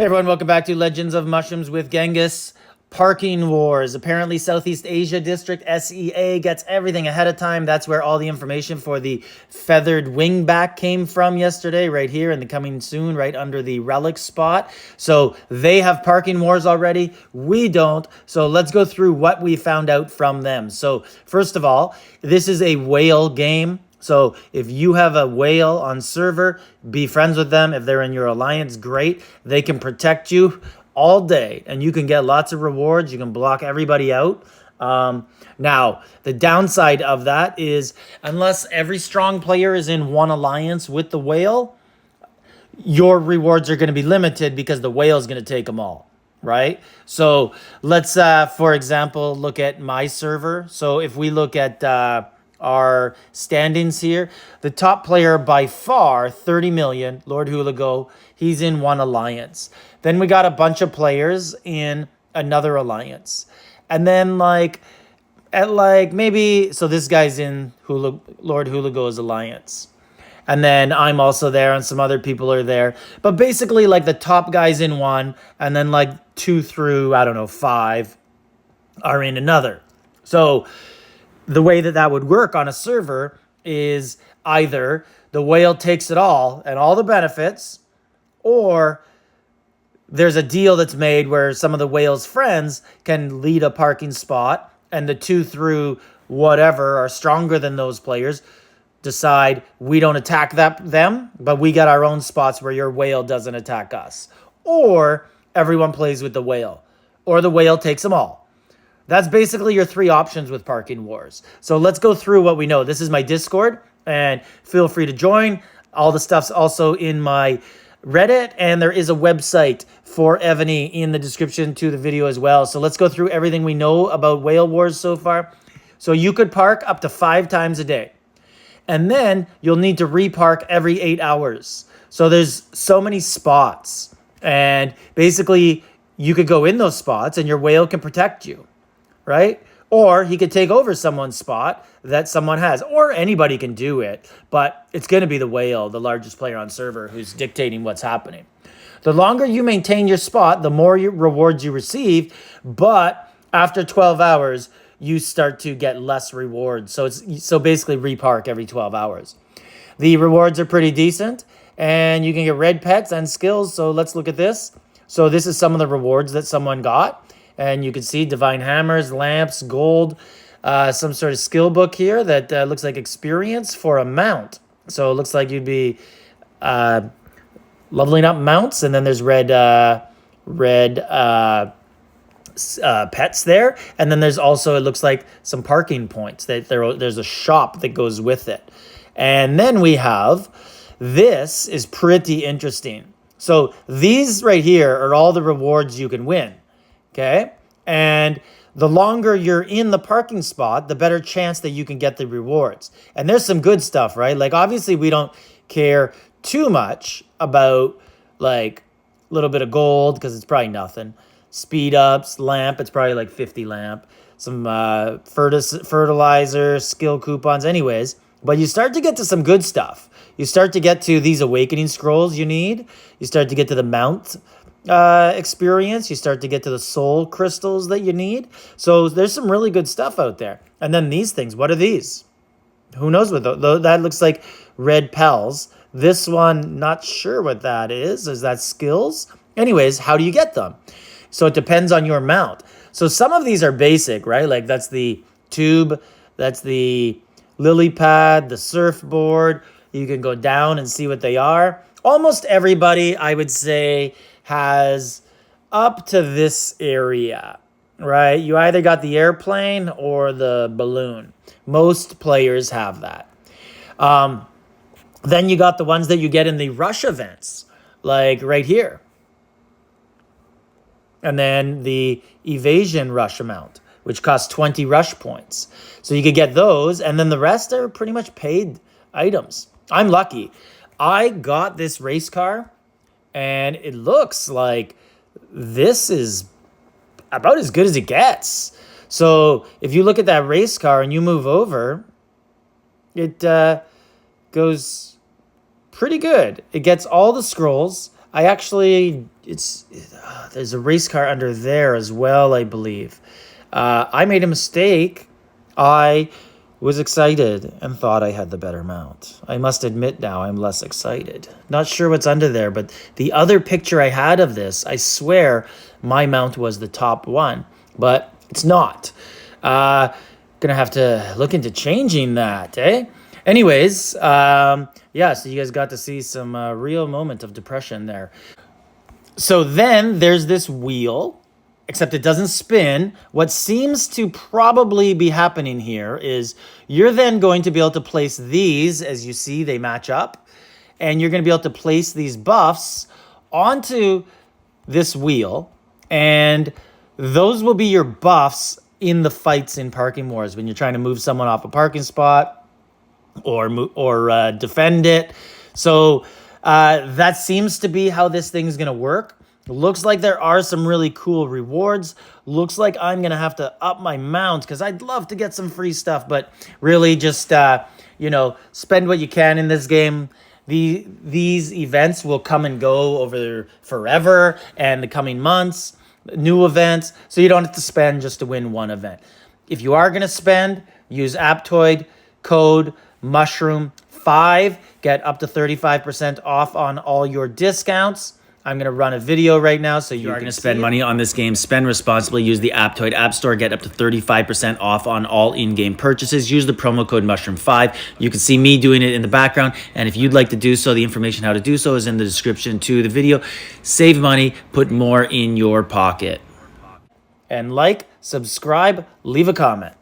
Hey everyone, welcome back to Legends of Mushrooms with Genghis. Parking Wars. Apparently Southeast Asia District SEA gets everything ahead of time. That's where all the information for the feathered wingback came from yesterday, right here, and the coming soon, right under the relic spot. So they have Parking Wars already. We don't. So let's go through what we found out from them. So first of all, this is a whale game. So if you have a whale on server, be friends with them. If they're in your alliance, great. They can protect you all day and you can get lots of rewards. You can block everybody out. Now, the downside of that is unless every strong player is in one alliance with the whale, your rewards are going to be limited because the whale is going to take them all. Right? So let's, for example, look at my server. So if we look at our standings here, the top player by far, 30 million, Lord Hulago, he's in one alliance. Then we got a bunch of players in another alliance. And then maybe, so this guy's in Lord Hulago's alliance. And then I'm also there and some other people are there. But basically like the top guys in one and then like 2 through, I don't know, 5 are in another. So the way that would work on a server is either the whale takes it all and all the benefits, or there's a deal that's made where some of the whale's friends can lead a parking spot and the 2 through whatever are stronger than those players decide we don't attack them, but we got our own spots where your whale doesn't attack us. Or everyone plays with the whale, or the whale takes them all. That's basically your 3 options with Parking Wars. So let's go through what we know. This is my Discord, and feel free to join. All the stuff's also in my Reddit, and there is a website for Evany in the description to the video as well. So let's go through everything we know about Whale Wars so far. So you could park up to 5 times a day. And then you'll need to repark every 8 hours. So there's so many spots. And basically, you could go in those spots and your whale can protect you. Right? Or he could take over someone's spot that someone has. Or anybody can do it. But it's going to be the whale, the largest player on server, who's dictating what's happening. The longer you maintain your spot, the more rewards you receive. But after 12 hours, you start to get less rewards. So basically repark every 12 hours. The rewards are pretty decent. And you can get red pets and skills. So let's look at this. So this is some of the rewards that someone got. And you can see divine hammers, lamps, gold, some sort of skill book here that looks like experience for a mount. So it looks like you'd be leveling up mounts. And then there's red pets there. And then there's also, it looks like some parking points. There's a shop that goes with it. And then we have, this is pretty interesting. So these right here are all the rewards you can win. Okay, and the longer you're in the parking spot, the better chance that you can get the rewards. And there's some good stuff, right? Like obviously we don't care too much about like a little bit of gold because it's probably nothing. Speed ups, lamp, it's probably like 50 lamp. Some fertilizer, skill coupons, anyways. But you start to get to some good stuff. You start to get to these awakening scrolls you need. You start to get to the mount experience. You start to get to the soul crystals that you need. So there's some really good stuff out there. And then these things, what are these? Who knows what that looks like? Red pels. This one, not sure what that is. Is that skills? Anyways, how do you get them? So it depends on your mount. So some of these are basic, right? Like that's the tube, that's the lily pad, the surfboard. You can go down and see what they are. Almost everybody, I would say, has up to this area, right? You either got the airplane or the balloon. Most players have that. Then you got the ones that you get in the rush events, like right here. And then the evasion rush amount, which costs 20 rush points. So you could get those, and then the rest are pretty much paid items. I'm lucky. I got this race car, and it looks like this is about as good as it gets. So if you look at that race car and you move over, it goes pretty good. It gets all the scrolls. It there's a race car under there as well, I believe. I made a mistake. I was excited and thought I had the better mount. I must admit now I'm less excited. Not sure what's under there, but the other picture I had of this, I swear my mount was the top one, but it's not. Gonna have to look into changing that, eh? Anyways, yeah, so you guys got to see some real moment of depression there. So then there's this wheel, except it doesn't spin. What seems to probably be happening here is you're then going to be able to place these, as you see, they match up, and you're going to be able to place these buffs onto this wheel, and those will be your buffs in the fights in Parking Wars when you're trying to move someone off a parking spot or defend it. So that seems to be how this thing is going to work. Looks like there are some really cool rewards. Looks like I'm going to have to up my mount because I'd love to get some free stuff, but really just, spend what you can in this game. These events will come and go over forever and the coming months, new events, so you don't have to spend just to win one event. If you are going to spend, use Aptoid code mushroom5, get up to 35% off on all your discounts. I'm going to run a video right now so you are going to spend money on this game. Spend responsibly. Use the Aptoid App Store. Get up to 35% off on all in-game purchases. Use the promo code mushroom5. You can see me doing it in the background. And if you'd like to do so, the information how to do so is in the description to the video. Save money. Put more in your pocket. And like, subscribe, leave a comment.